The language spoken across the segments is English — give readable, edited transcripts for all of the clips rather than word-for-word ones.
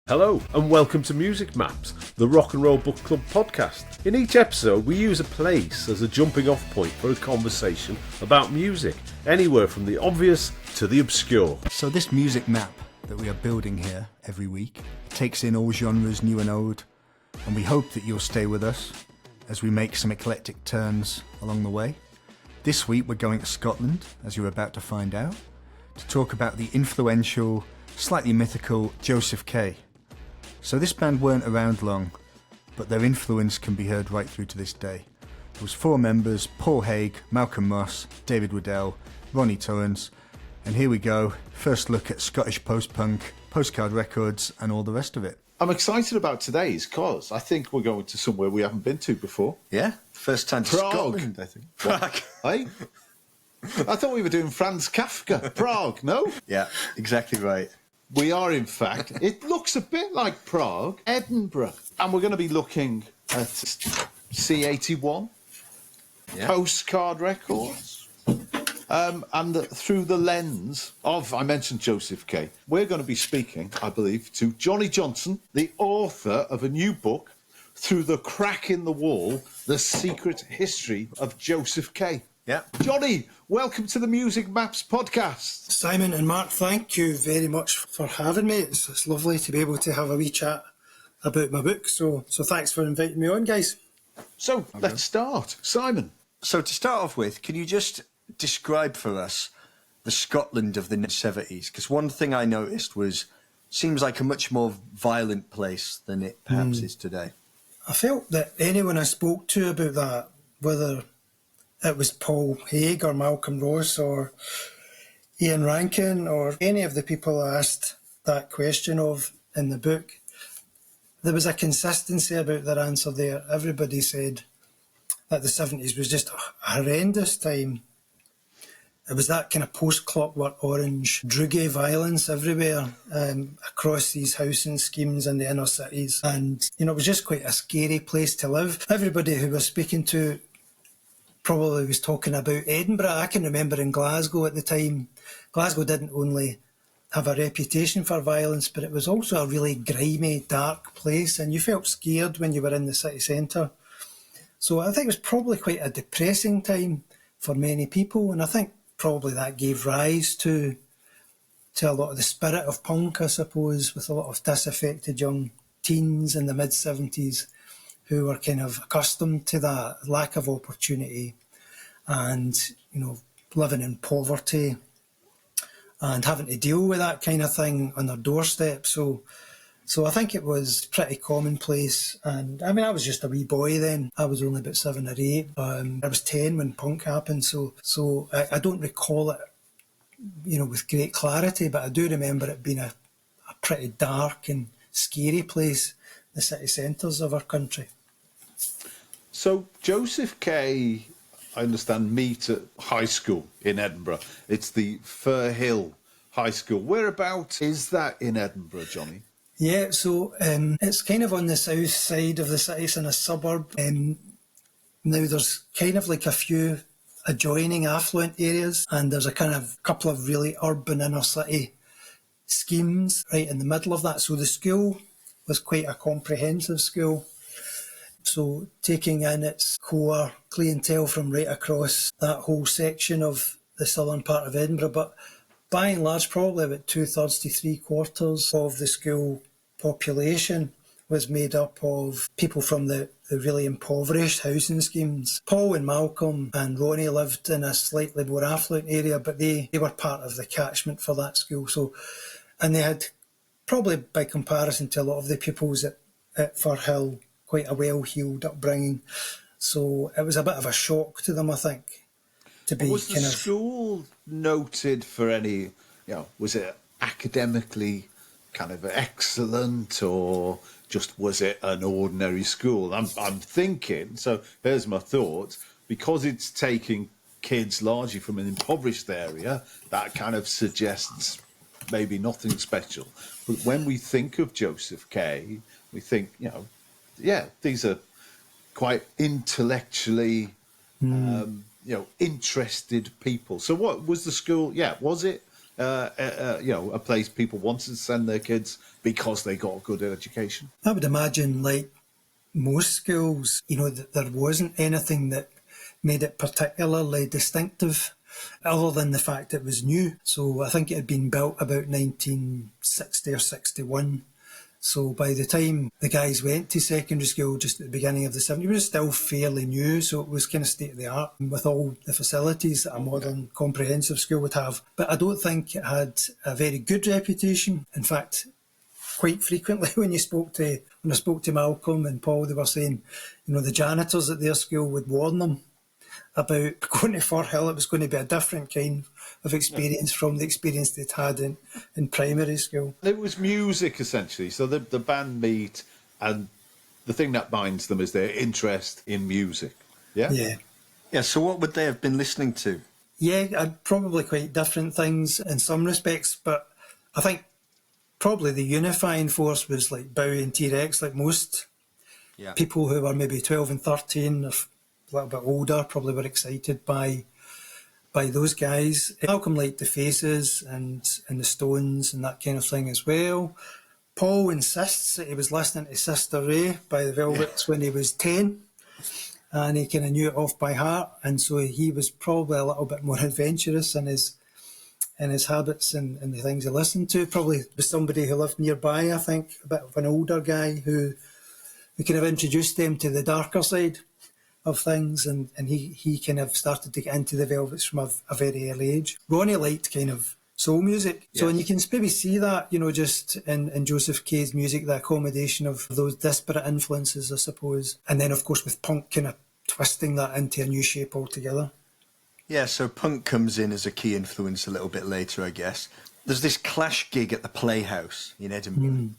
Hello and welcome to Music Maps, the Rock and Roll Book Club podcast. In each episode we use a place as a jumping off point for a conversation about music, anywhere from the obvious to the obscure. So this music map that we are building here every week takes in all genres, new and old, and we hope that you'll stay with us as we make some eclectic turns along the way. This week we're going to Scotland, as you're about to find out, to talk about the influential, slightly mythical Josef K. So this band weren't around long, but their influence can be heard right through to this day. There was 4 members: Paul Haig, Malcolm Moss, David Waddell, Ronnie Torrance, and here we go, first look at Scottish post-punk, Postcard Records and all the rest of it. I'm excited about today's cause I think we're going to somewhere we haven't been to before. Yeah, first time to Prague, Scotland. I think. Prague. Hey? I thought we were doing Franz Kafka. Prague, no? Yeah, exactly right. We are, in fact. It looks a bit like Prague, Edinburgh. And we're going to be looking at C81, Postcard Records, and through the lens of, I mentioned Josef K. We're going to be speaking, I believe, to Johnnie Johnston, the author of a new book, Through the Crack in the Wall, The Secret History of Josef K. Yeah. Johnnie, welcome to the Music Maps podcast. Simon and Mark, thank you very much for having me. It's lovely to be able to have a wee chat about my book. So thanks for inviting me on, guys. So let's start. Simon. So to start off with, can you just describe for us the Scotland of the 70s? Because one thing I noticed was, seems like a much more violent place than it perhaps is today. I felt that anyone I spoke to about that, whether it was Paul Haig or Malcolm Ross or Ian Rankin or any of the people I asked that question of in the book, there was a consistency about their answer there. Everybody said that the 70s was just a horrendous time. It was that kind of post-clockwork orange, druggy violence everywhere across these housing schemes in the inner cities. And, it was just quite a scary place to live. Everybody who was speaking to probably was talking about Edinburgh. I can remember in Glasgow at the time, Glasgow didn't only have a reputation for violence, but it was also a really grimy, dark place, and you felt scared when you were in the city centre. So I think it was probably quite a depressing time for many people, and I think probably that gave rise to a lot of the spirit of punk, I suppose, with a lot of disaffected young teens in the mid-70s who were kind of accustomed to that lack of opportunity and, living in poverty and having to deal with that kind of thing on their doorstep. So I think it was pretty commonplace. And I mean, I was just a wee boy then. I was only about 7 or 8. I was 10 when punk happened. So I don't recall it, with great clarity, but I do remember it being a pretty dark and scary place, the city centres of our country. So Josef K, I understand, meet at high school in Edinburgh. It's the Firrhill High School. Whereabouts is that in Edinburgh, Johnnie? Yeah, so it's kind of on the south side of the city. It's in a suburb. Now there's kind of like a few adjoining affluent areas, and there's a kind of couple of really urban inner city schemes right in the middle of that. So the school was quite a comprehensive school. So taking in its core clientele from right across that whole section of the southern part of Edinburgh, but by and large, probably about 2/3 to 3/4 of the school population was made up of people from the really impoverished housing schemes. Paul and Malcolm and Ronnie lived in a slightly more affluent area, but they were part of the catchment for that school. So, and they had, probably by comparison to a lot of the pupils at Firrhill, quite a well-heeled upbringing. So it was a bit of a shock to them, I think, to be was the school noted for any, was it academically kind of excellent, or just was it an ordinary school? I'm thinking, so here's my thoughts, because it's taking kids largely from an impoverished area, that kind of suggests maybe nothing special. But when we think of Josef K, we think, these are quite intellectually, interested people. So what was the school? Yeah, was it a place people wanted to send their kids because they got a good education? I would imagine, like most schools, that there wasn't anything that made it particularly distinctive other than the fact it was new. So I think it had been built about 1960 or 61. So by the time the guys went to secondary school just at the beginning of the 70s, it was still fairly new, so it was kind of state of the art with all the facilities that a modern comprehensive school would have. But I don't think it had a very good reputation. In fact, quite frequently when I spoke to Malcolm and Paul, they were saying, the janitors at their school would warn them about going to Firrhill. It was going to be a different kind of experience from the experience they'd had in primary school. It was music, essentially. So the band meet, and the thing that binds them is their interest in music. Yeah? Yeah, so what would they have been listening to? Yeah, probably quite different things in some respects, but I think probably the unifying force was like Bowie and T-Rex, like most people who were maybe 12 and 13, or a little bit older, probably were excited by those guys. Malcolm liked the Faces and the Stones and that kind of thing as well. Paul insists that he was listening to Sister Ray by the Velvets when he was 10, and he kind of knew it off by heart, and so he was probably a little bit more adventurous in his habits and the things he listened to. Probably was somebody who lived nearby, I think, a bit of an older guy who kind of introduced them to the darker side of things, and he kind of started to get into the Velvets from a very early age. Ronnie liked kind of soul music, so and you can maybe see that, just in Josef K's music, the accommodation of those disparate influences, I suppose. And then, of course, with punk kind of twisting that into a new shape altogether. Yeah, so punk comes in as a key influence a little bit later, I guess. There's this Clash gig at the Playhouse in Edinburgh,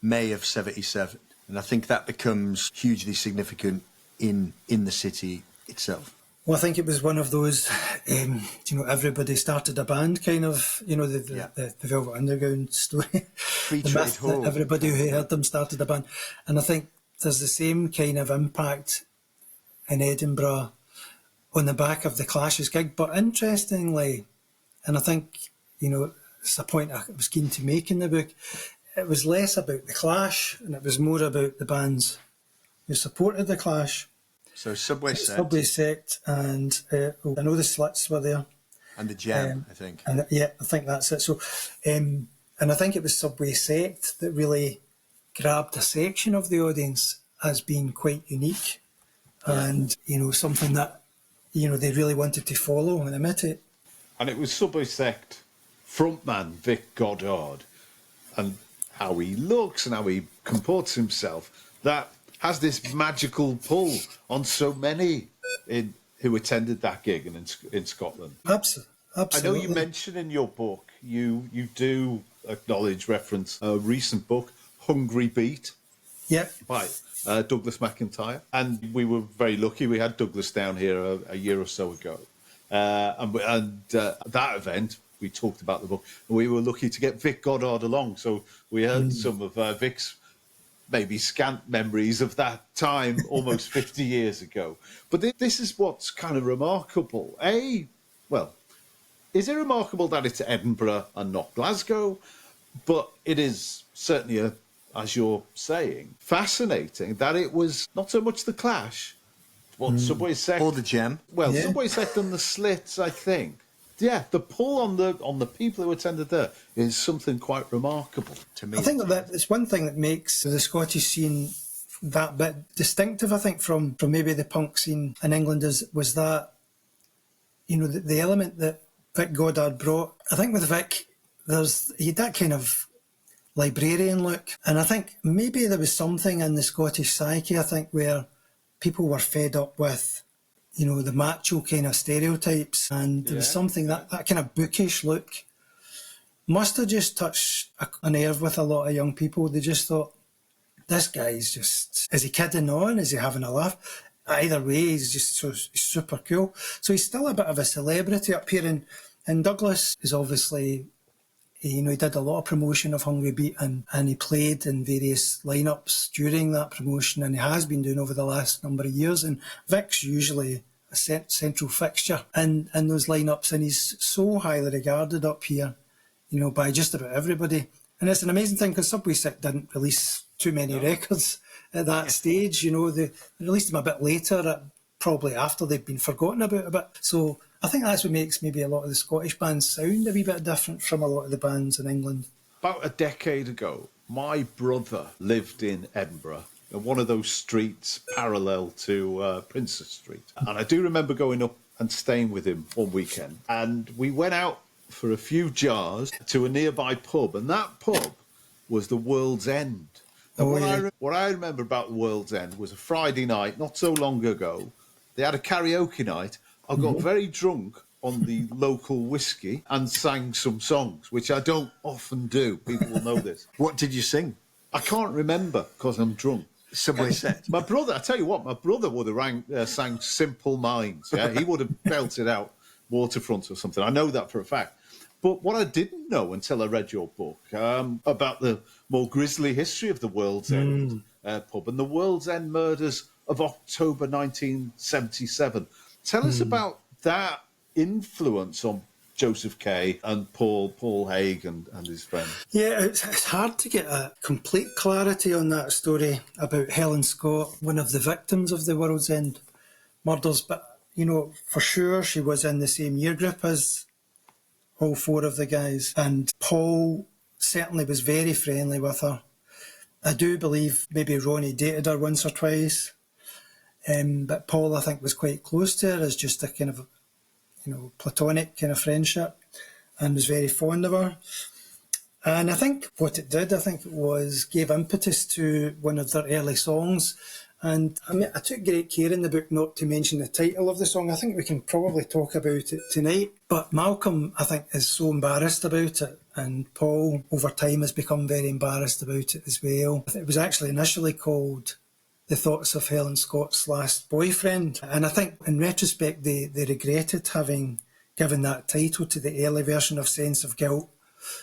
May of 77, and I think that becomes hugely significant in the city itself. Well, I think it was one of those, everybody started a band kind of, the Velvet Underground story. Free The trade myth hall. that everybody who heard them started a band. And I think there's the same kind of impact in Edinburgh on the back of the Clash's gig. But interestingly, and I think, it's a point I was keen to make in the book, it was less about the Clash and it was more about the bands who supported the Clash. So Subway Sect. Subway Sect, and I know the Slits were there. And the Jam, I think. And I think that's it. So, and I think it was Subway Sect that really grabbed a section of the audience as being quite unique, and something that they really wanted to follow and imitate. And it was Subway Sect frontman Vic Goddard and how he looks and how he comports himself that has this magical pull on so many who attended that gig in Scotland. Absolutely. I know you mention in your book, you do reference a recent book, Hungry Beat, by Douglas McIntyre. And we were very lucky. We had Douglas down here a year or so ago. And that event, we talked about the book, and we were lucky to get Vic Goddard along. So we heard some of Vic's maybe scant memories of that time almost 50 years ago. But this is what's kind of remarkable. Is it remarkable that it's Edinburgh and not Glasgow? But it is certainly, as you're saying, fascinating that it was not so much the Clash, but Subway Sect. Or the Jam. Well, Subway Sect and the Slits, I think. Yeah, the pull on the people who attended there is something quite remarkable to me. I think that it's one thing that makes the Scottish scene that bit distinctive, I think, from maybe the punk scene in England was that, the element that Vic Goddard brought. I think with Vic, he had that kind of librarian look. And I think maybe there was something in the Scottish psyche, I think, where people were fed up with the macho kind of stereotypes, and there was something that kind of bookish look must have just touched a nerve with a lot of young people. They just thought, this guy's just, is he kidding on? Is he having a laugh? Either way, he's just so super cool. So he's still a bit of a celebrity up here, and Douglas is obviously, he did a lot of promotion of Hungry Beat, and he played in various lineups during that promotion, and he has been doing over the last number of years. And Vic's usually a central fixture in those lineups, and he's so highly regarded up here. by just about everybody. And it's an amazing thing because Subway Sect didn't release too many records at that stage. They released them a bit later, probably after they'd been forgotten about a bit. So I think that's what makes maybe a lot of the Scottish bands sound a wee bit different from a lot of the bands in England. About a decade ago, my brother lived in Edinburgh, in one of those streets parallel to Princess Street. And I do remember going up and staying with him one weekend. And we went out for a few jars to a nearby pub. And that pub was the World's End. And what I remember about the World's End was a Friday night, not so long ago. They had a karaoke night. I got very drunk on the local whiskey and sang some songs, which I don't often do. People will know this. What did you sing? I can't remember because I'm drunk. Subway Sect. My brother, I tell you what, my brother would have sang Simple Minds. Yeah, he would have belted out Waterfront or something. I know that for a fact. But what I didn't know until I read your book about the more grisly history of the World's End pub and the World's End murders of October 1977. Tell us about that influence on Josef K and Paul Haig and his friends. Yeah, it's hard to get a complete clarity on that story about Helen Scott, one of the victims of the World's End murders. But, for sure she was in the same year group as all four of the guys. And Paul certainly was very friendly with her. I do believe maybe Ronnie dated her once or twice. But Paul, I think, was quite close to her as just a kind of platonic kind of friendship, and was very fond of her. And I think what it did, was gave impetus to one of their early songs. And I took great care in the book not to mention the title of the song. I think we can probably talk about it tonight. But Malcolm, I think, is so embarrassed about it. And Paul, over time, has become very embarrassed about it as well. It was actually initially called The Thoughts of Helen Scott's Last Boyfriend. And I think in retrospect they regretted having given that title to the early version of Sense of Guilt.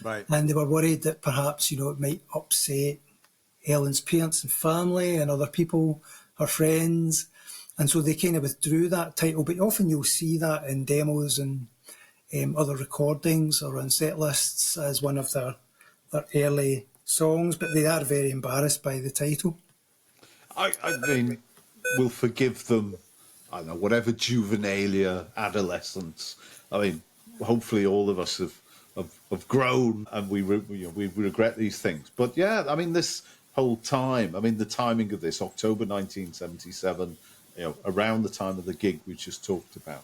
Right. And they were worried that perhaps, it might upset Helen's parents and family and other people, her friends. And so they kind of withdrew that title. But often you'll see that in demos and other recordings or on set lists as one of their early songs. But they are very embarrassed by the title. I mean, we'll forgive them, I don't know, whatever juvenilia, adolescence. I mean, hopefully all of us have grown and we regret these things. But yeah, I mean, this whole time, I mean, the timing of this, October 1977, around the time of the gig we just talked about.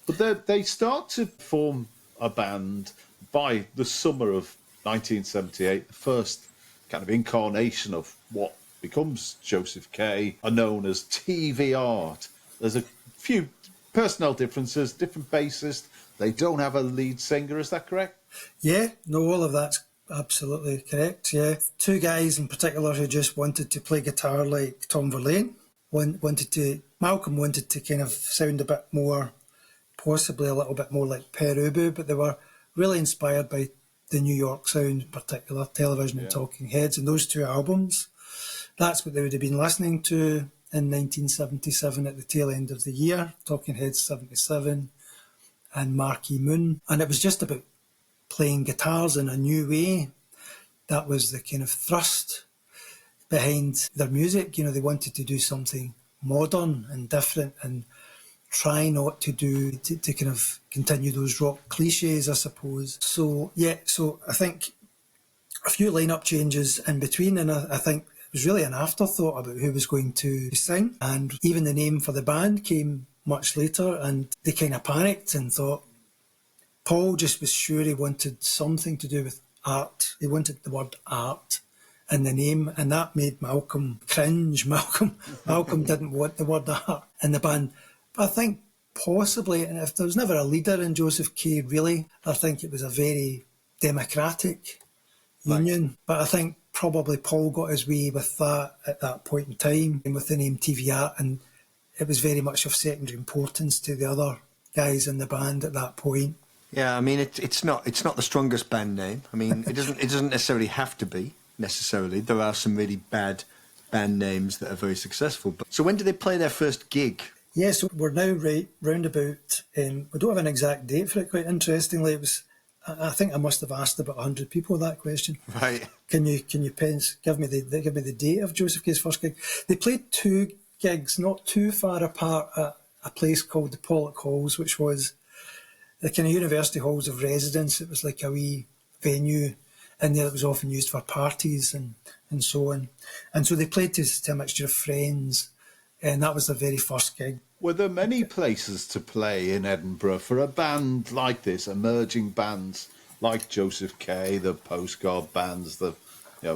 But they start to form a band by the summer of 1978, the first kind of incarnation of what becomes Josef K, are known as TV Art. There's a few personnel differences, different bassists. They don't have a lead singer, is that correct? Yeah, no, all of that's absolutely correct, yeah. Two guys in particular who just wanted to play guitar like Tom Verlaine. Malcolm wanted to kind of sound a bit more, possibly a little bit more like Per Ubu, but they were really inspired by the New York sound, in particular, Television and Talking Heads, and those two albums. That's what they would have been listening to in 1977 at the tail end of the year, Talking Heads 77 and Marquee Moon. And it was just about playing guitars in a new way. That was the kind of thrust behind their music. They wanted to do something modern and different and try not to kind of continue those rock cliches, I suppose. So I think a few lineup changes in between, and I think it was really an afterthought about who was going to sing. And even the name for the band came much later, and they kind of panicked and thought Paul just was sure he wanted something to do with art. He wanted the word art in the name, and that made Malcolm cringe. Malcolm didn't want the word art in the band. But I think possibly, and if there was never a leader in Josef K, really, I think it was a very democratic union. But I think probably Paul got his way with that at that point in time, and with the name TV Art, and it was very much of secondary importance to the other guys in the band at that point. Yeah, I mean, it's not the strongest band name. I mean, it doesn't necessarily have to be, necessarily. There are some really bad band names that are very successful. But so when did they play their first gig? Yeah, so we're now round about, we don't have an exact date for it, quite interestingly. It was I think I must have asked about 100 people that question. Right. Can you give me the date of Josef K's first gig? They played 2 gigs not too far apart at a place called the Pollock Halls, which was the kind of university halls of residence. It was like a wee venue in there that was often used for parties and so on. And so they played to a mixture of friends, and that was their very first gig. Were there many places to play in Edinburgh for a band like this, emerging bands like Josef K, the Postcard bands, the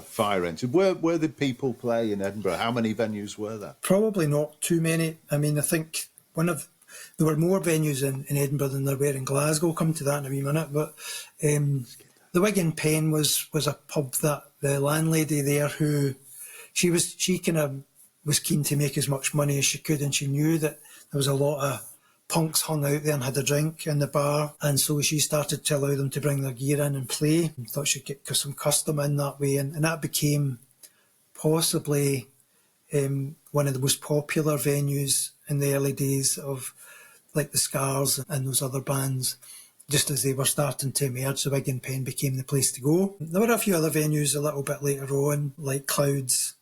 Fire Engine? Where did people play in Edinburgh? How many venues were there? Probably not too many. I mean, I think there were more venues in Edinburgh than there were in Glasgow. I'll come to that in a wee minute. But the Wig and Pen was a pub that the landlady there, who she kind of was keen to make as much money as she could, and she knew that there was a lot of punks hung out there and had a drink in the bar, and so she started to allow them to bring their gear in and play. And thought she'd get some custom in that way, and that became possibly one of the most popular venues in the early days of like the Scars and those other bands. Just as they were starting to emerge, the Wig and Pen became the place to go. There were a few other venues a little bit later on, like Clouds.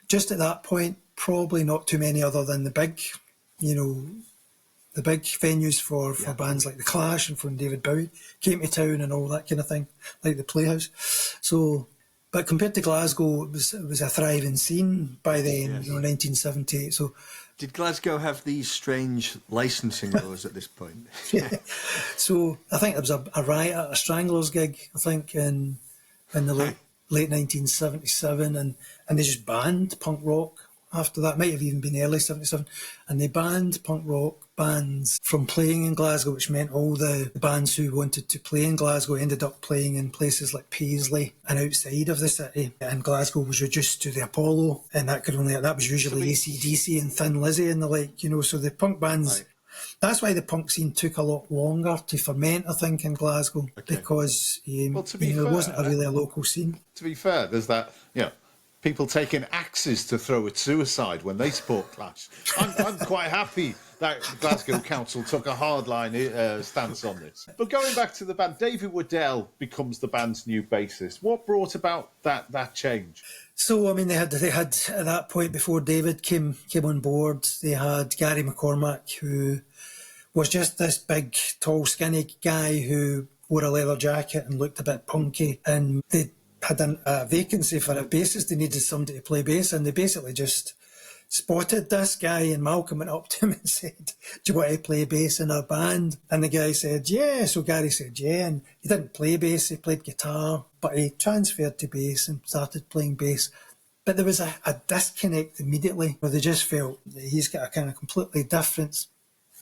Just at that point, probably not too many other than the big venues for bands like The Clash and from David Bowie came to town and all that kind of thing, like the Playhouse. So, but compared to Glasgow, it was a thriving scene by then, 1978. So, did Glasgow have these strange licensing laws at this point? Yeah. So I think there was a riot at a Stranglers gig, I think, in the late 1977, and they just banned punk rock after that. Might have even been early 77, and they banned punk rock bands from playing in Glasgow, which meant all the bands who wanted to play in Glasgow ended up playing in places like Paisley and outside of the city. And Glasgow was reduced to the Apollo, and that was usually AC/DC and Thin Lizzy and the like, so the punk bands. Right. That's why the punk scene took a lot longer to ferment, I think, in Glasgow, because there wasn't really a local scene. To be fair, there's that, people taking axes to throw at suicide when they support Clash. I'm quite happy that Glasgow Council took a hardline stance on this. But going back to the band, David Waddell becomes the band's new bassist. What brought about that change? So, I mean, they had at that point, before David came on board, they had Gary McCormack, who was just this big, tall, skinny guy who wore a leather jacket and looked a bit punky, and they had a vacancy for a bassist. They needed somebody to play bass, and they basically just spotted this guy, and Malcolm went up to him and said, "Do you want to play bass in our band?" And the guy said, "Yeah." So Gary said, "Yeah." And he didn't play bass, he played guitar, but he transferred to bass and started playing bass. But there was a disconnect immediately, where they just felt that he's got a kind of completely different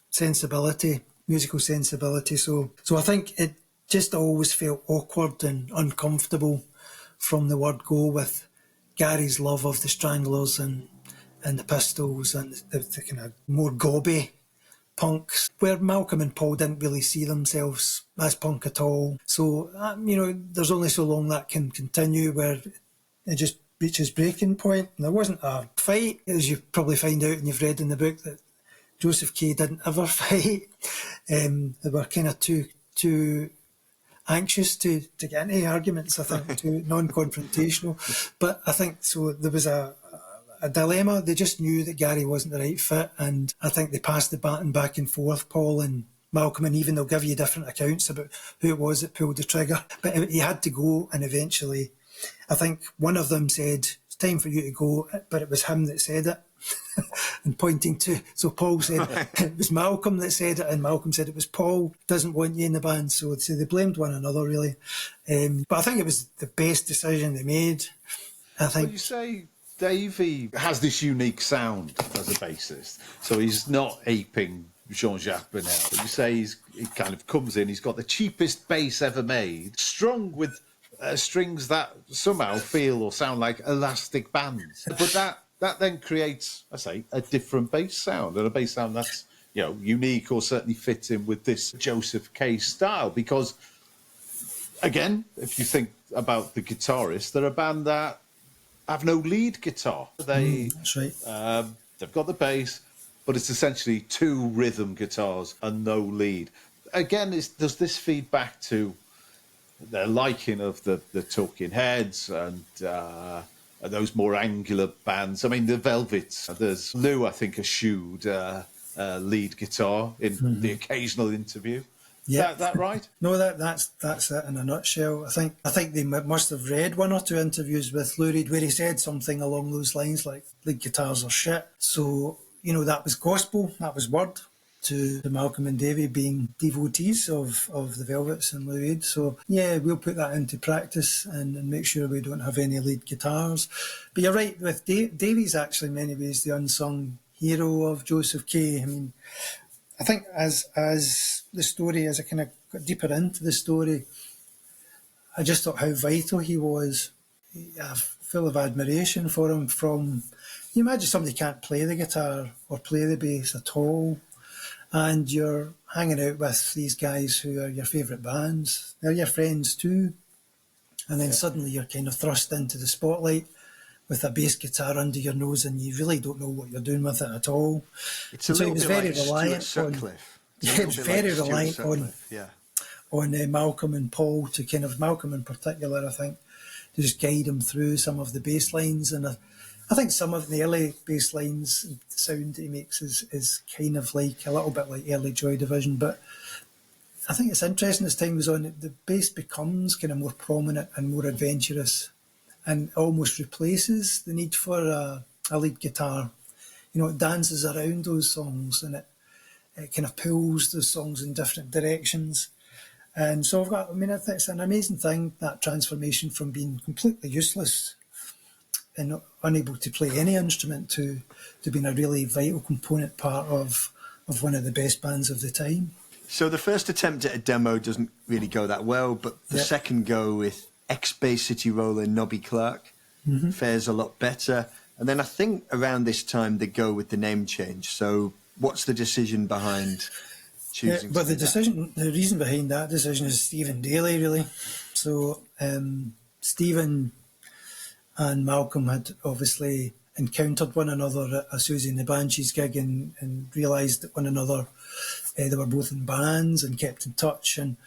sensibility, musical sensibility. So I think it just always felt awkward and uncomfortable from the word go, with Gary's love of the Stranglers and the Pistols and the kind of more gobby punks, where Malcolm and Paul didn't really see themselves as punk at all. So, there's only so long that can continue, where it just reaches breaking point. And there wasn't a fight, as you probably find out and you've read in the book, that Josef K didn't ever fight. They were kind of too anxious to get into arguments, I think, too non-confrontational. But I think, so there was a dilemma. They just knew that Gary wasn't the right fit, and I think they passed the baton back and forth, Paul and Malcolm, and even they'll give you different accounts about who it was that pulled the trigger. But he had to go, and eventually, I think one of them said, "It's time for you to go," but it was him that said it. And pointing to, so Paul said it was Malcolm that said it, and Malcolm said it was Paul, doesn't want you in the band. So they blamed one another, really. But I think it was the best decision they made. I think. Well, you say Davey has this unique sound as a bassist, so he's not aping Jean-Jacques Brunel. But you say he kind of comes in, he's got the cheapest bass ever made, strung with strings that somehow feel or sound like elastic bands. But that then creates, I say, a different bass sound, and a bass sound that's unique, or certainly fits in with this Josef K style. Because, again, if you think about the guitarists, they're a band that have no lead guitar. That's right. They've got the bass, but it's essentially 2 rhythm guitars and no lead. Again, does this feed back to their liking of the Talking Heads and those more angular bands. I mean, the Velvets. There's Lou, I think, eschewed lead guitar in the occasional interview. Yeah, Is that right? No, that's it in a nutshell. I think they must have read one or two interviews with Lou Reed where he said something along those lines, like lead guitars are shit. So that was gospel, that was word to Malcolm and Davy being devotees of the Velvets and Lou Reed. So yeah, we'll put that into practice and make sure we don't have any lead guitars. But you're right, with Davy's actually in many ways the unsung hero of Josef K. I mean, I think as the story, as I kind of got deeper into the story, I just thought how vital he was. Full of admiration for him. You imagine somebody can't play the guitar or play the bass at all, and you're hanging out with these guys who are your favourite bands. They're your friends too. And then suddenly you're kind of thrust into the spotlight with a bass guitar under your nose, and you really don't know what you're doing with it at all. It's a little bit like Stuart Sutcliffe. He was very reliant on Malcolm and Paul to kind of, Malcolm in particular, I think, to just guide him through some of the bass lines. And I think some of the early bass lines, the sound he makes is kind of like, a little bit like early Joy Division. But I think it's interesting as time goes on, the bass becomes kind of more prominent and more adventurous, and almost replaces the need for a lead guitar. It dances around those songs, and it kind of pulls those songs in different directions. And so I think it's an amazing thing, that transformation from being completely useless and unable to play any instrument to being a really vital component part of one of the best bands of the time. So the first attempt at a demo doesn't really go that well, but the second go with ex-Bay City roller Nobby Clark fares a lot better. And then I think around this time they go with the name change. So what's the decision behind choosing? But the reason behind that decision is Stephen Daly, really. So Stephen and Malcolm had obviously encountered one another at a Susie and the Banshees gig and realised that one another, they were both in bands and kept in touch. And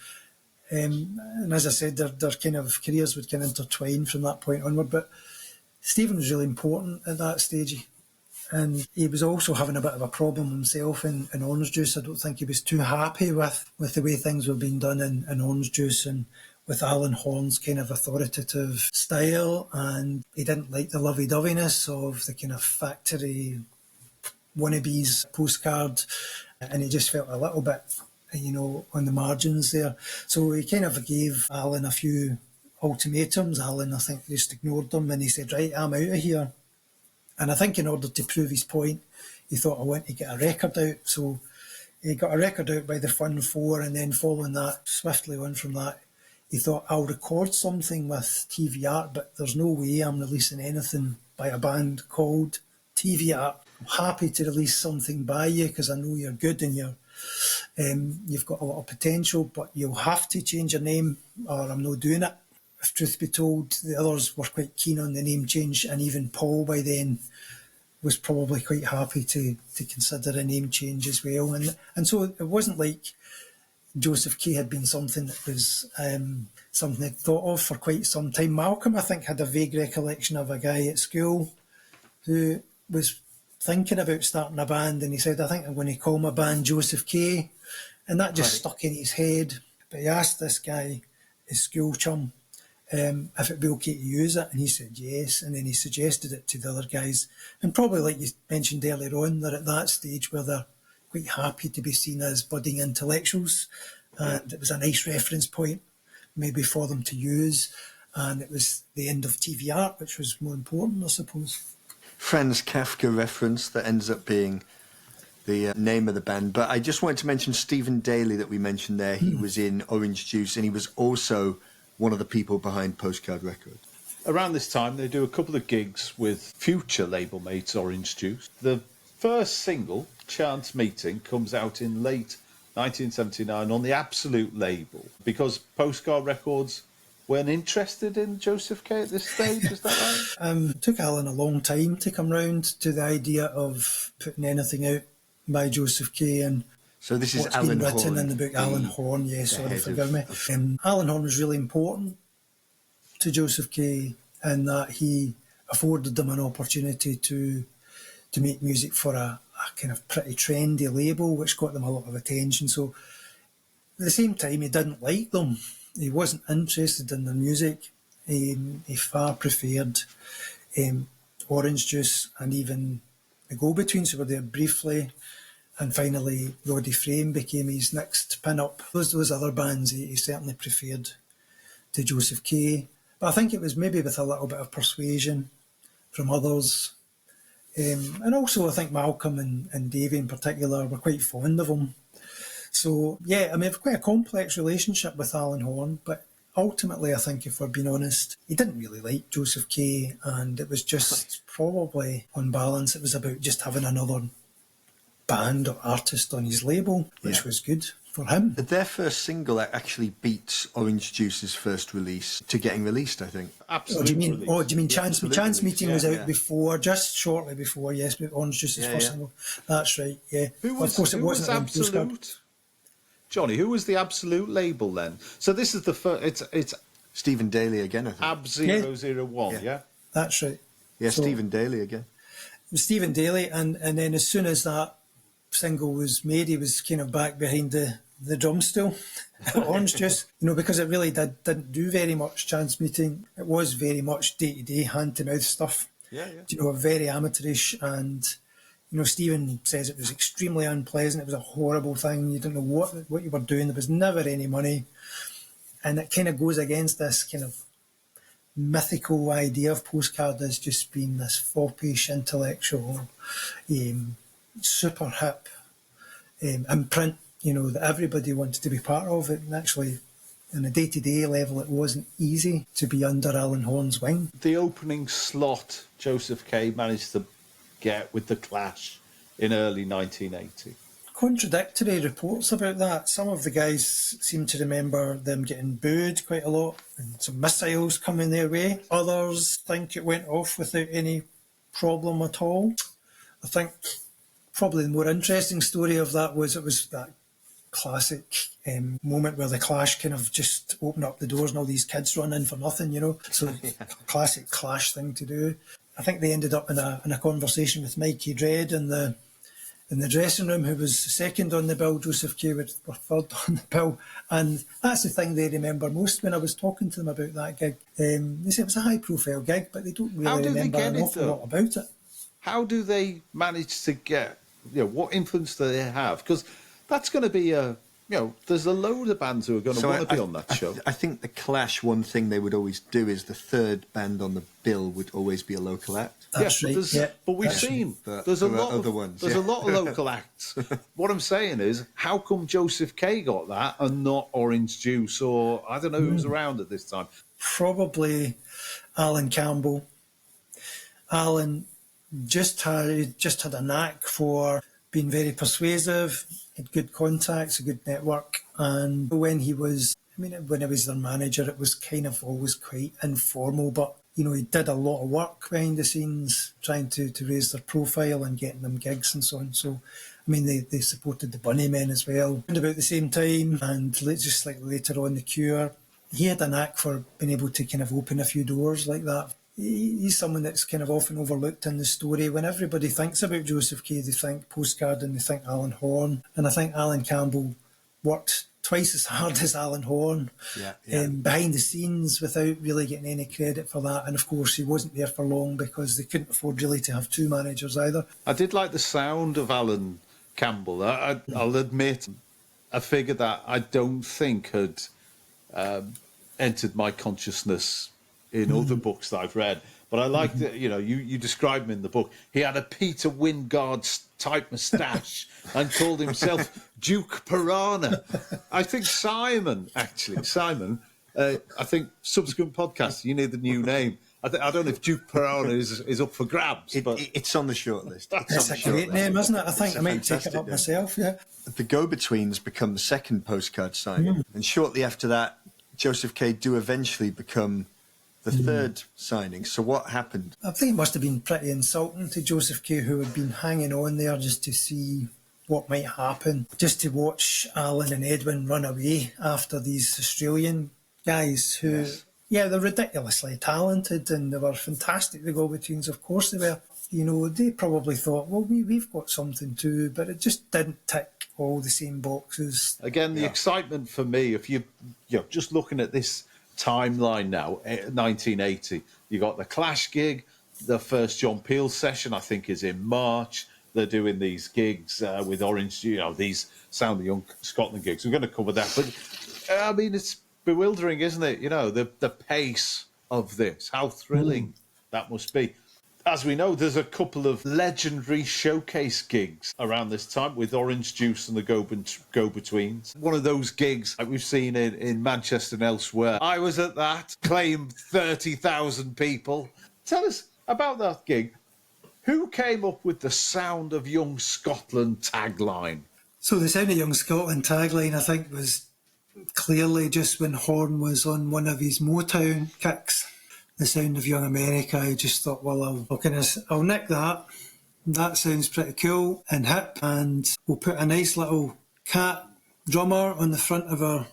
as I said, their kind of careers would kind of intertwine from that point onward. But Stephen was really important at that stage. And he was also having a bit of a problem himself in Orange Juice. I don't think he was too happy with the way things were being done in Orange Juice and with Alan Horn's kind of authoritative style. And he didn't like the lovey-doveyness of the kind of factory wannabes Postcard. And he just felt a little bit, on the margins there. So he kind of gave Alan a few ultimatums. Alan, I think, just ignored them, and he said, right, I'm out of here. And I think in order to prove his point, he thought, I want to get a record out. So he got a record out by the Fun 4, and then following that, swiftly on from that, he thought, I'll record something with TV Art, but there's no way I'm releasing anything by a band called TV Art. I'm happy to release something by you because I know you're good and you've got a lot of potential, but you'll have to change your name or I'm not doing it. If truth be told, the others were quite keen on the name change, and even Paul by then was probably quite happy to consider a name change as well. And so it wasn't like Josef K had been something that was something they'd thought of for quite some time. Malcolm, I think, had a vague recollection of a guy at school who was thinking about starting a band, and he said, I think I'm going to call my band Josef K, and that just stuck in his head. But he asked this guy, his school chum, if it'd be okay to use it, and he said yes, and then he suggested it to the other guys. And probably, like you mentioned earlier on, they're at that stage where they're quite happy to be seen as budding intellectuals, and it was a nice reference point maybe for them to use, and it was the end of TV Art, which was more important, I suppose. Franz Kafka reference that ends up being the name of the band. But I just wanted to mention Stephen Daly that we mentioned there. He was in Orange Juice, and he was also one of the people behind Postcard Records. Around this time, they do a couple of gigs with future label mates Orange Juice. The first single, Chance Meeting, comes out in late 1979 on the Absolute label because Postcard Records weren't interested in Josef K at this stage, is that right? It took Alan a long time to come round to the idea of putting anything out by Josef K. And So this is what's Alan been written Horn, in the book. Alan Horn, yeah, sorry, head forgive me. Alan Horn was really important to Joseph K in that he afforded them an opportunity to make music for a kind of pretty trendy label, which got them a lot of attention. So at the same time, he didn't like them. He wasn't interested in their music. He far preferred Orange Juice and even the Go-Betweens, who were there briefly. And finally, Roddy Frame became his next pin-up. Those other bands he certainly preferred to Joseph K. But I think it was maybe with a little bit of persuasion from others. And also I think Malcolm and Davey in particular were quite fond of him. So, yeah, I mean, it's quite a complex relationship with Alan Horn, but ultimately, I think, if we're being honest, he didn't really like Joseph K, and it was just probably, on balance, it was about just having another band or artist on his label, which was good for him. Their first single actually beats Orange Juice's first release to getting released, I think. Absolutely. Do you mean Chance? Chance release, Meeting was out before, just shortly before, yes, with Orange Juice's first single. That's right, yeah. Of course, it wasn't Absolute. Johnny, who was the Absolute label then? So this is the first. It's Stephen Daly again, I think. Ab001, yeah? That's right. Yeah, So, Stephen Daly again. it was Stephen Daly, and then as soon as that single was made, he was kind of back behind the drum stool at Orange Juice, because it really didn't do very much, Chance Meeting. It was very much day-to-day, hand-to-mouth stuff. Yeah. Very amateurish, and Stephen says it was extremely unpleasant. It was a horrible thing. You didn't know what you were doing. There was never any money, and it kind of goes against this kind of mythical idea of Postcard as just being this foppish, intellectual, super hip imprint, that everybody wanted to be part of it. And actually, on a day-to-day level, it wasn't easy to be under Alan Horn's wing. The opening slot Joseph K managed to get with The Clash in early 1980. Contradictory reports about that. Some of the guys seem to remember them getting booed quite a lot and some missiles coming their way. Others think it went off without any problem at all. I think probably the more interesting story of that was it was that classic moment where the Clash kind of just opened up the doors and all these kids run in for nothing, So classic Clash thing to do. I think they ended up in a conversation with Mikey Dredd in the dressing room, who was second on the bill. Joseph K were third on the bill, and that's the thing they remember most. When I was talking to them about that gig, they said it was a high-profile gig, but they don't really remember an awful lot about it. How do they manage to get? What influence do they have? Because that's going to be there's a load of bands who are going to want to be on that show. I think the Clash, one thing they would always do is the third band on the bill would always be a local act. That's right. But we've seen there's a lot of ones. There's a lot of local acts. What I'm saying is, how come Joseph K got that and not Orange Juice, or I don't know who's around at this time? Probably Alan Campbell. Alan just had a knack for being very persuasive, had good contacts, a good network, and when he was their manager, it was kind of always quite informal, but he did a lot of work behind the scenes trying to raise their profile and getting them gigs and so on. So, they supported the Bunnymen as well at about the same time, and just slightly later on, The Cure. He had a knack for being able to kind of open a few doors like that. He's someone that's kind of often overlooked in the story. When everybody thinks about Joseph K, they think Postcard and they think Alan Horn. And I think Alan Campbell worked twice as hard as Alan Horn behind the scenes without really getting any credit for that. And of course, he wasn't there for long because they couldn't afford really to have two managers either. I did like the sound of Alan Campbell. I'll admit, a figure that I don't think had entered my consciousness in other books that I've read, but I like that. You describe him in the book. He had a Peter Wingard type moustache and called himself Duke Piranha. I think Simon. I think subsequent podcasts you need the new name. I don't know if Duke Piranha is up for grabs, but it's on the short list. It's a great name, isn't it? I think I might take it up myself. Yeah. The Go-Betweens become the second Postcard signing, and shortly after that, Joseph K do eventually become the third signing. So what happened? I think it must have been pretty insulting to Joseph K, who had been hanging on there just to see what might happen. Just to watch Alan and Edwin run away after these Australian guys who, yeah, they're ridiculously talented and they were fantastic, the go-betweens, of course they were. You know, they probably thought, well, we've got something too, but it just didn't tick all the same boxes. Again, the excitement for me, if you're just looking at this timeline now, 1980, you got the Clash gig, the first John Peel session, I think, is in March. They're doing these gigs with Orange, these Sound of Young Scotland gigs. We're going to cover that, but I mean, it's bewildering, isn't it? You know, the pace of this, how thrilling that must be. As we know, there's a couple of legendary showcase gigs around this time with Orange Juice and the Go-Betweens. One of those gigs like we've seen in Manchester and elsewhere. I was at that, claimed 30,000 people. Tell us about that gig. Who came up with the Sound of Young Scotland tagline? So the Sound of Young Scotland tagline, I think, was clearly just when Horn was on one of his Motown kicks. The Sound of Young America, I just thought, well, I'll nick that. That sounds pretty cool and hip, and we'll put a nice little cat drummer on the front of our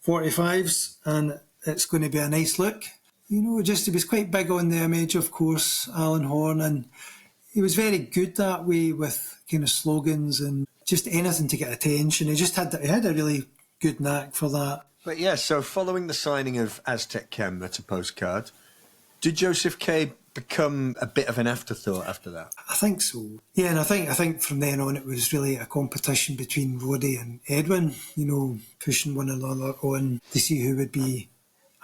45s, and it's going to be a nice look. You know, just he was quite big on the image, of course, Alan Horn, and he was very good that way with kind of slogans and just anything to get attention. He had a really good knack for that. But yeah, so following the signing of Aztec Camera to Postcard, did Josef K become a bit of an afterthought after that? I think so. Yeah, and I think from then on it was really a competition between Roddy and Edwin, you know, pushing one another on to see who would be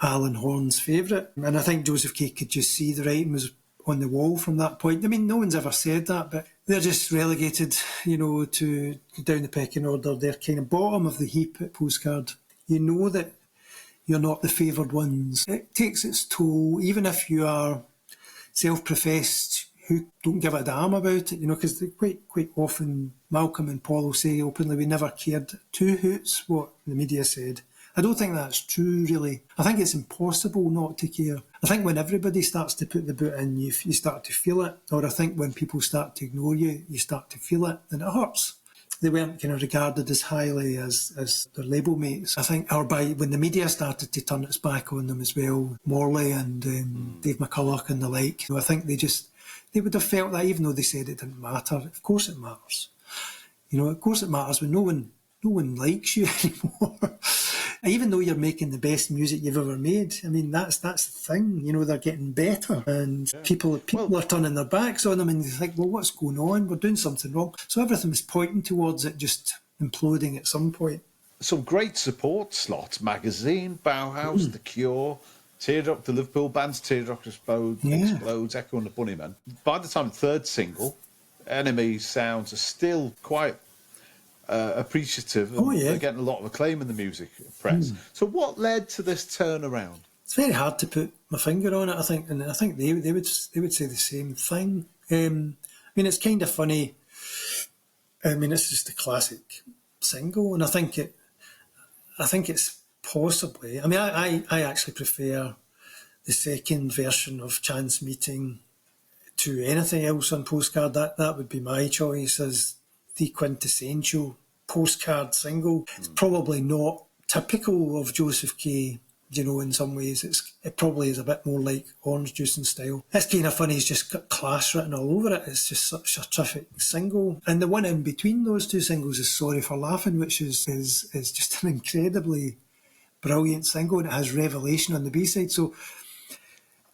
Alan Horn's favourite. And I think Josef K could just see the writing was on the wall from that point. I mean, no one's ever said that, but they're just relegated, you know, to down the pecking order. They're kind of bottom of the heap at Postcard. You know that you're not the favoured ones. It takes its toll, even if you are self-professed who don't give a damn about it, you know, because quite often Malcolm and Paul will say openly, we never cared two hoots what the media said. I don't think that's true, really. I think it's impossible not to care. I think when everybody starts to put the boot in, you start to feel it. Or I think when people start to ignore you, you start to feel it, and it hurts. They weren't kind of regarded as highly as their label mates. I think, or by when the media started to turn its back on them as well, Morley and Dave McCulloch and the like, you know, I think they would have felt that even though they said it didn't matter. Of course it matters. You know, of course it matters when no one likes you anymore. Even though you're making the best music you've ever made, I mean, that's the thing. You know, they're getting better, and people are turning their backs on them, and they think, well, what's going on? We're doing something wrong. So everything was pointing towards it just imploding at some point. Some great support slots: Magazine, Bauhaus, The Cure, Teardrop, the Liverpool bands, Teardrop Explodes, Echo and the Bunnymen. By the time the third single, Enemy sounds are still quite appreciative. They're getting a lot of acclaim in the music press. So what led to this turnaround? It's very hard to put my finger on it, I think, and I think they would say the same thing. I mean, it's kind of funny. I mean, it's just a classic single, and I think it's possibly. I mean, I actually prefer the second version of Chance Meeting to anything else on Postcard. That would be my choice as the quintessential Postcard single. It's probably not typical of Josef K, you know, in some ways. It probably is a bit more like Orange Juice in style. It's kind of funny, it's just got Clash written all over it. It's just such a terrific single. And the one in between those two singles is Sorry for Laughing, which is just an incredibly brilliant single, and it has Revelation on the B-side. So,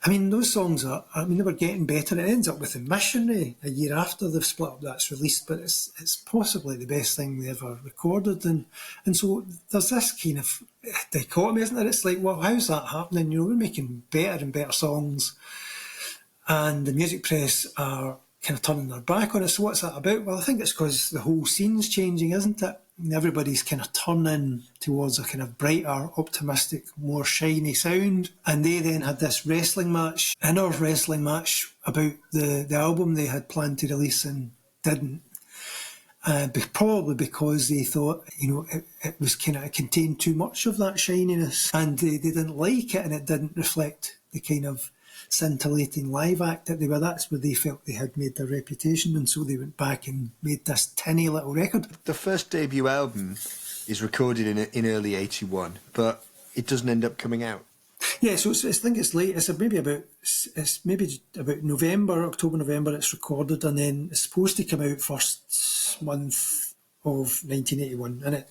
I mean, those songs they were getting better. It ends up with The Missionary a year after they've split up, that's released, but it's possibly the best thing they ever recorded. And so there's this kind of dichotomy, isn't there? It's like, well, how's that happening? You know, we're making better and better songs, and the music press are kind of turning their back on it. So what's that about? Well, I think it's because the whole scene's changing, isn't it? And everybody's kind of turning towards a kind of brighter, optimistic, more shiny sound. And they then had this inner wrestling match about the album they had planned to release and didn't. Probably because they thought, you know, it was kind of, it contained too much of that shininess, and they didn't like it, and it didn't reflect the kind of scintillating live act that they were. That's where they felt they had made their reputation, and so they went back and made this tinny little record. The first debut album is recorded in early 81, but it doesn't end up coming out. Yeah, so I think it's late. It's maybe about November, October, November. It's recorded, and then it's supposed to come out first month of 1981,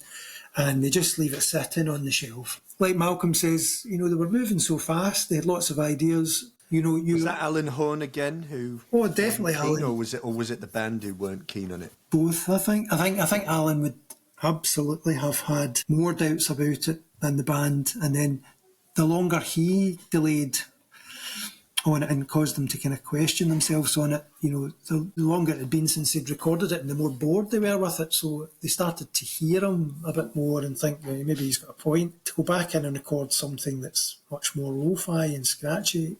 and they just leave it sitting on the shelf. Like Malcolm says, you know, they were moving so fast. They had lots of ideas. You know, was that Alan Horn again who? Oh, definitely keen, Alan. or was it the band who weren't keen on it? Both, I think. I think Alan would absolutely have had more doubts about it than the band, and then the longer he delayed on it and caused them to kind of question themselves on it, you know, the longer it had been since they'd recorded it and the more bored they were with it, so they started to hear him a bit more and think, well, maybe he's got a point. To go back in and record something that's much more lo-fi and scratchy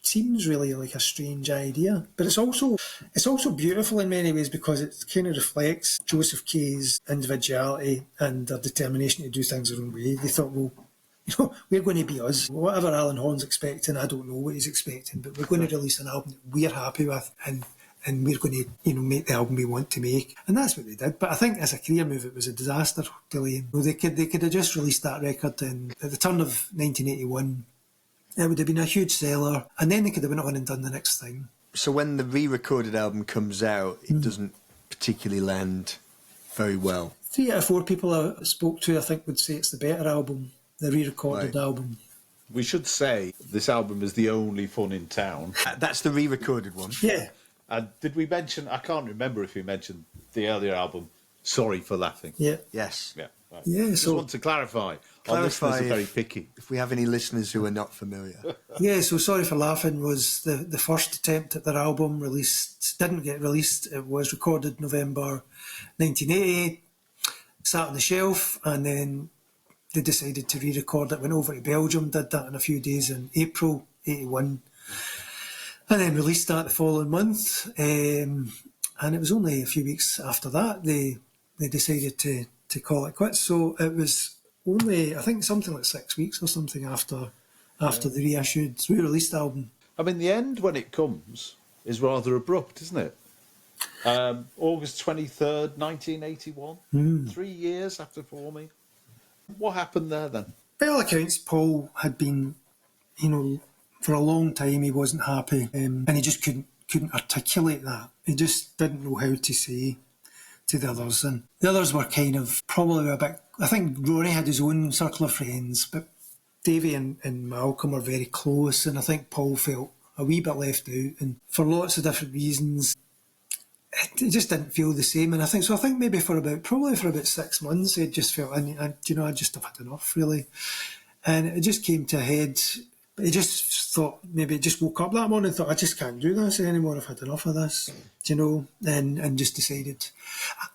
seems really like a strange idea. But it's also beautiful in many ways because it kind of reflects Josef K's individuality and their determination to do things their own way. They thought, well, you know, we're going to be us. Whatever Alan Horn's expecting, I don't know what he's expecting, but we're going to release an album that we're happy with, and we're going to, you know, make the album we want to make. And that's what they did. But I think as a career move, it was a disaster delaying. Well, they could have just released that record at the turn of 1981. It would have been a huge seller, and then they could have went on and done the next thing. So when the re-recorded album comes out, it doesn't particularly land very well. 3 out of 4 people I spoke to, I think, would say it's the better album, the re-recorded album. We should say this album is the only fun in town. That's the re-recorded one? Yeah. And did we mention, I can't remember if we mentioned the earlier album, Sorry for Laughing. Yeah. Yes. Yeah. Right. Yeah, Just want to clarify. Our listeners are very picky. If we have any listeners who are not familiar. Yeah, so Sorry for Laughing was the first attempt at their album, didn't get released. It was recorded November 1980, sat on the shelf, and then they decided to re-record it, went over to Belgium, did that in a few days in April 81, and then released that the following month. And it was only a few weeks after that they decided to call it quits. So it was only, I think, something like 6 weeks or something after the reissued, re-released album. I mean, the end when it comes is rather abrupt, isn't it? August 23rd, 1981, 3 years after forming. What happened there then? By all accounts, Paul had been, you know, for a long time he wasn't happy, and he just couldn't articulate that. He just didn't know how to say to the others, and the others were kind of probably a bit. I think Ronnie had his own circle of friends, but Davy and Malcolm were very close, and I think Paul felt a wee bit left out, and for lots of different reasons, it just didn't feel the same. And I think maybe for about 6 months, he just felt, I just have had enough, really. And it just came to a head. He just thought, maybe just woke up that morning and thought, I just can't do this anymore. I've had enough of this, and just decided.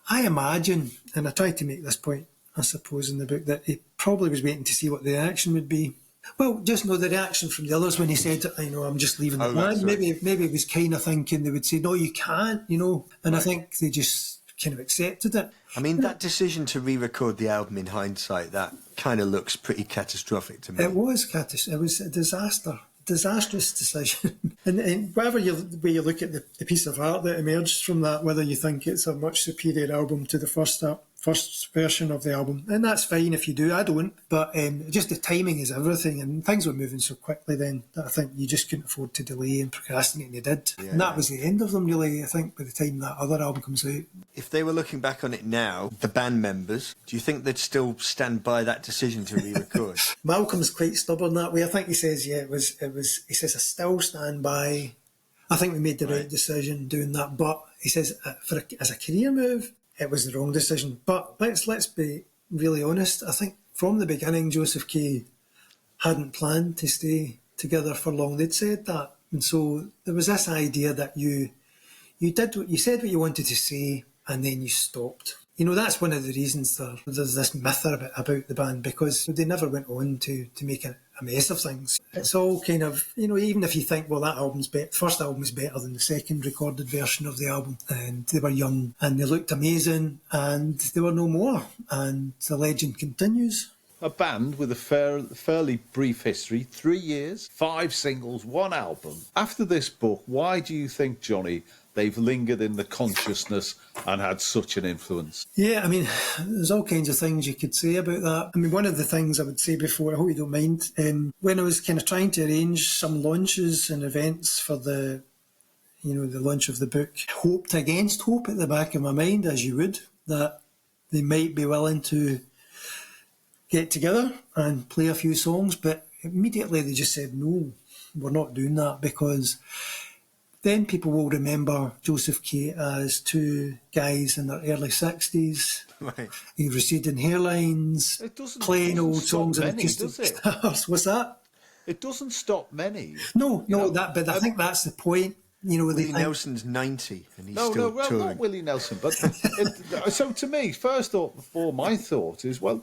I imagine, and I tried to make this point, I suppose, in the book, that he probably was waiting to see what the reaction would be. Well, just know the reaction from the others when he said, I'm just leaving the band. Right. Maybe he was kind of thinking they would say, no, you can't, and right. I think they just kind of accepted it. I mean, that decision to re-record the album in hindsight, that kind of looks pretty catastrophic to me. It was catastrophic. It was a disastrous decision. and whatever way you look at the piece of art that emerged from that, whether you think it's a much superior album to the first version of the album, and that's fine if you do, I don't, but just the timing is everything, and things were moving so quickly then that I think you just couldn't afford to delay and procrastinate, and you did. Yeah, and that was the end of them, really, I think, by the time that other album comes out. If they were looking back on it now, the band members, do you think they'd still stand by that decision to re-record? Malcolm's quite stubborn that way. I think he says, it was. He says, I still stand by. I think we made the right decision doing that, but he says, as a career move, it was the wrong decision. But let's be really honest. I think from the beginning, Josef K hadn't planned to stay together for long. They'd said that, and so there was this idea that you said what you wanted to say, and then you stopped. That's one of the reasons there's this myth about the band, because they never went on to make a mess of things. It's all kind of, even if you think, well, that first album is better than the second recorded version of the album, and they were young and they looked amazing and they were no more, and the legend continues. a band with a fairly brief history, 3 years, 5 singles, 1 album. After this book, why do you think, Johnny, they've lingered in the consciousness and had such an influence? Yeah, I mean, there's all kinds of things you could say about that. I mean, one of the things I would say before, I hope you don't mind, when I was kind of trying to arrange some launches and events for the launch of the book, hoped against hope at the back of my mind, as you would, that they might be willing to get together and play a few songs, but immediately they just said, no, we're not doing that, because then people will remember Josef K as 2 guys in their early 60s, Right. receding hairlines, playing old songs and acoustic guitars. What's that? It doesn't stop many. No, but I think that's the point. Willie Nelson's 90 and he's still touring. Not Willie Nelson, but so to me, first thought before my thought is, well,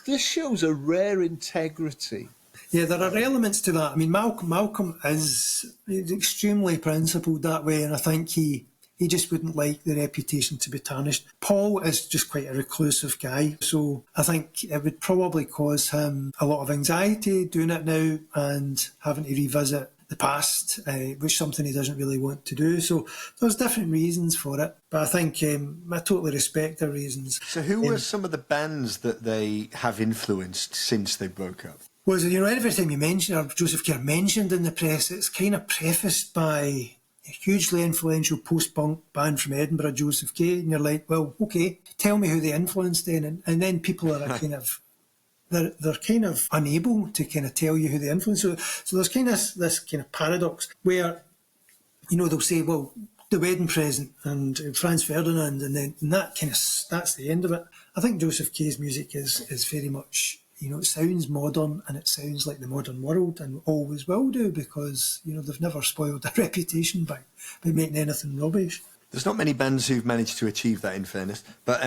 this shows a rare integrity. Yeah, there are elements to that. I mean, Malcolm is extremely principled that way, and I think he just wouldn't like the reputation to be tarnished. Paul is just quite a reclusive guy, so I think it would probably cause him a lot of anxiety doing it now and having to revisit the past, which is something he doesn't really want to do. So there's different reasons for it, but I think I totally respect their reasons. So who were some of the bands that they have influenced since they broke up? Well, every time you mention, or Josef K mentioned in the press, it's kind of prefaced by a hugely influential post-punk band from Edinburgh, Josef K, and you're like, well, okay, tell me who they influenced then, and then people are kind of, they're kind of unable to kind of tell you who they influenced. So there's kind of this kind of paradox where, they'll say, well, The Wedding Present and Franz Ferdinand, and then that kind of, that's the end of it. I think Josef K's music is very much, it sounds modern and it sounds like the modern world and always will do, because, they've never spoiled their reputation by making anything rubbish. There's not many bands who've managed to achieve that, in fairness. But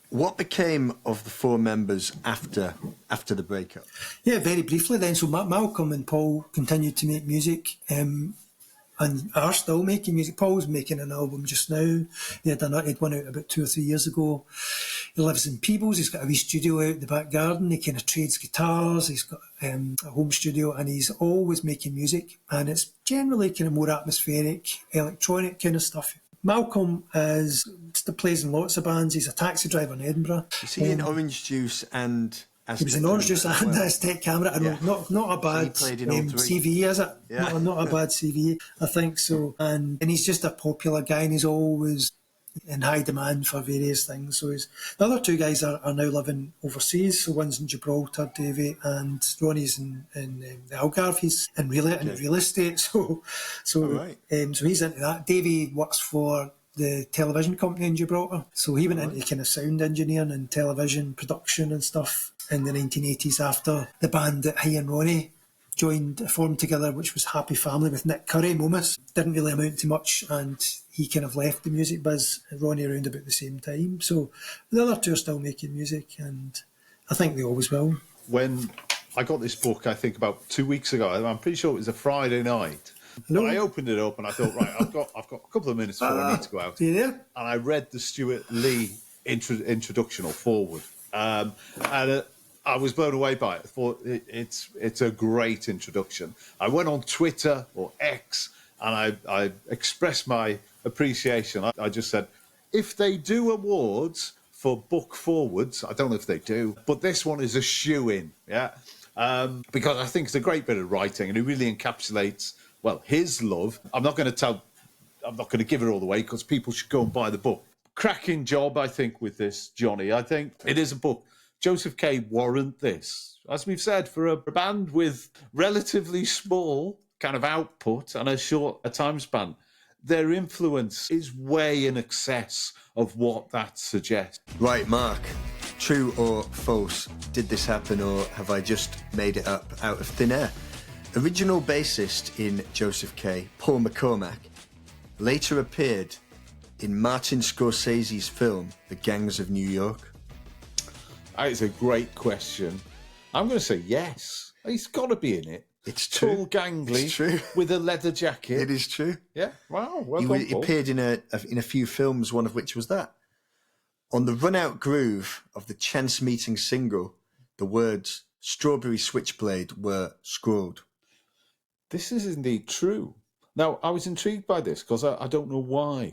what became of the 4 members after the breakup? Yeah, very briefly then. So Malcolm and Paul continued to make music and are still making music. Paul's making an album just now. He had one out about 2 or 3 years ago. He lives in Peebles. He's got a wee studio out in the back garden. He kind of trades guitars. He's got a home studio, and he's always making music. And it's generally kind of more atmospheric, electronic kind of stuff. Malcolm still plays in lots of bands. He's a taxi driver in Edinburgh. Is he in Orange Juice and Aztec? He was in Orange Juice and Aztec Camera. I know, not a bad CV, is it? Yeah. Not a bad CV, I think so. And he's just a popular guy, and he's always in high demand for various things. So the other 2 guys are now living overseas. So one's in Gibraltar, Davey, and Ronnie's in the Algarve. He's in real estate. So he's into that. Davey works for the television company in Gibraltar. So he went into kind of sound engineering and television production and stuff in the 1980s after the band that he and Ronnie formed together, which was Happy Family with Nick Curry, Momus. Didn't really amount to much, and he kind of left the music biz, Ronnie, around about the same time. So the other 2 are still making music, and I think they always will. When I got this book, I think about 2 weeks ago, I'm pretty sure it was a Friday night. But I opened it up and I thought, right, I've got a couple of minutes before I need to go out. Yeah. And I read the Stuart Lee introduction or foreword, and I was blown away by it. I thought it's a great introduction. I went on Twitter or X and I expressed my appreciation. I just said, if they do awards for book forwards, I don't know if they do, but this one is a shoe-in, yeah? Because I think it's a great bit of writing and it really encapsulates, well, his love. I'm not going to give it all away because people should go and buy the book. Cracking job, I think, with this, Johnny. I think it is a book. Josef K warrant this. As we've said, for a band with relatively small kind of output and a short time span, their influence is way in excess of what that suggests. Right, Mark. True or false? Did this happen, or have I just made it up out of thin air? Original bassist in Josef K, Paul McCormack, later appeared in Martin Scorsese's film The Gangs of New York. That is a great question. I'm going to say yes. He's got to be in it. It's true. Tall, gangly, it's true. with a leather jacket. It is true. Yeah. Wow. Well he appeared in a few films, one of which was that. On the run-out groove of the Chance Meeting single, the words Strawberry Switchblade were screwed. This is indeed true. Now, I was intrigued by this because I don't know why.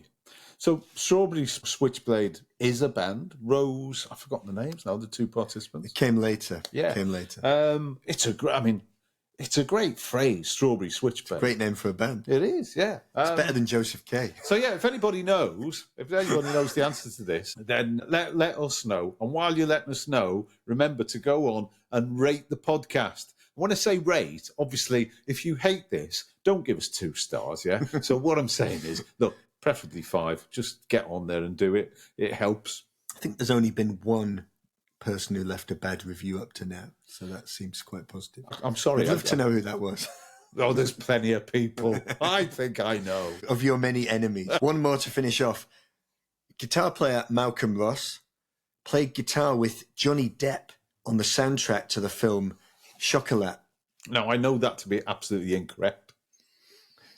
So, Strawberry Switchblade is a band. Rose, I've forgotten the names now, the two participants. It came later. Yeah. It came later. It's a great phrase, Strawberry Switchblade. Great name for a band. It is, yeah. It's better than Josef K. So, yeah, if anybody knows the answer to this, then let us know. And while you're letting us know, remember to go on and rate the podcast. When I say rate, obviously, if you hate this, don't give us 2 stars, yeah? So what I'm saying is, look, preferably 5. Just get on there and do it. It helps. I think there's only been one person who left a bad review up to now, so that seems quite positive. I'm sorry. I'd love to know who that was. Oh, there's plenty of people. I think I know. Of your many enemies. One more to finish off. Guitar player Malcolm Ross played guitar with Johnny Depp on the soundtrack to the film Chocolat. Now, I know that to be absolutely incorrect.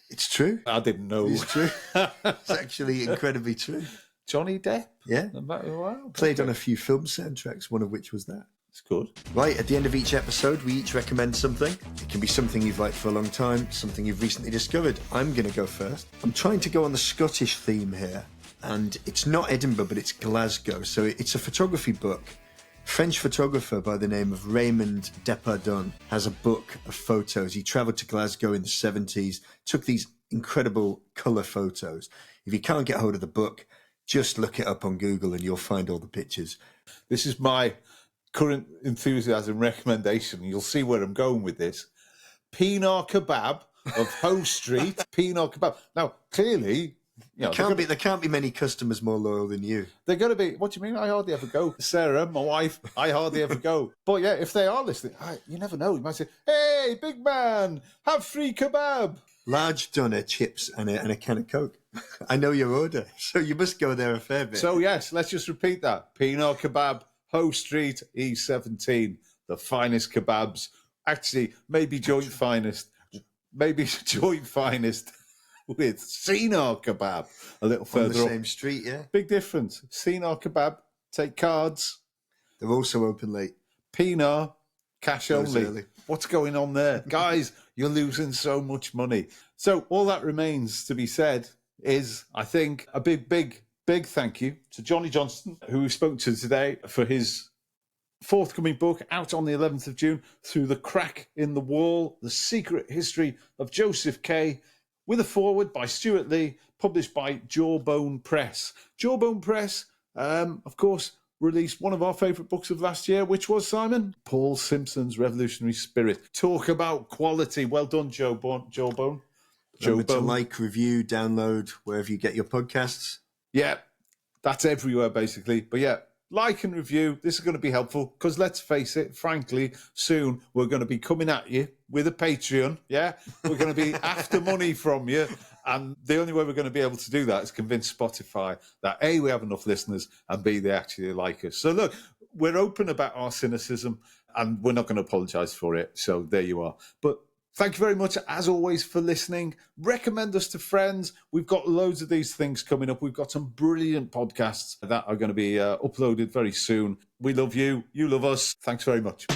It's true. I didn't know. It's true. It's actually incredibly true. Johnny Depp? Yeah. Wow. Played on a few film soundtracks, one of which was that. It's good. Right, at the end of each episode, we each recommend something. It can be something you've liked for a long time, something you've recently discovered. I'm going to go first. I'm trying to go on the Scottish theme here, and it's not Edinburgh, but it's Glasgow. So it's a photography book. French photographer by the name of Raymond Depardon has a book of photos. He travelled to Glasgow in the 70s, took these incredible colour photos. If you can't get hold of the book, just look it up on Google and you'll find all the pictures. This is my current enthusiasm recommendation. You'll see where I'm going with this. Pinar Kebab of Hoe Street. Pinar Kebab. Now, clearly... there can't be many customers more loyal than you. They're going to be, what do you mean? I hardly ever go. Sarah, my wife, I hardly ever go. But yeah, if they are listening, you never know. You might say, hey, big man, have free kebab. Large doner, chips and a can of Coke. I know your order, so you must go there a fair bit. So yes, let's just repeat that. Pinar Kebab, Hoe Street, E17. The finest kebabs. Actually, maybe joint finest. Maybe joint finest. With Sinar Kebab a little further on the up. Same street, yeah. Big difference. Sinar Kebab, take cards. They're also open late. Pinar, cash Goes only. early. What's going on there? Guys, you're losing so much money. So all that remains to be said is, I think, a big thank you to Johnnie Johnston, who we spoke to today for his forthcoming book out on the 11th of June, Through the Crack in the Wall, The Secret History of Josef K., with a foreword by Stuart Lee, published by Jawbone Press. Jawbone Press, of course, released one of our favourite books of last year, which was, Simon? Paul Simpson's Revolutionary Spirit. Talk about quality. Well done, Jawbone. Remember to like, review, download, wherever you get your podcasts. Yeah, that's everywhere, basically. But yeah, like and review. This is going to be helpful because let's face it, frankly, soon we're going to be coming at you with a Patreon. Yeah, we're going to be after money from you. And the only way we're going to be able to do that is convince Spotify that A, we have enough listeners, and B, they actually like us. So look, we're open about our cynicism and we're not going to apologise for it. So there you are. But thank you very much, as always, for listening. Recommend us to friends. We've got loads of these things coming up. We've got some brilliant podcasts that are going to be uploaded very soon. We love you. You love us. Thanks very much.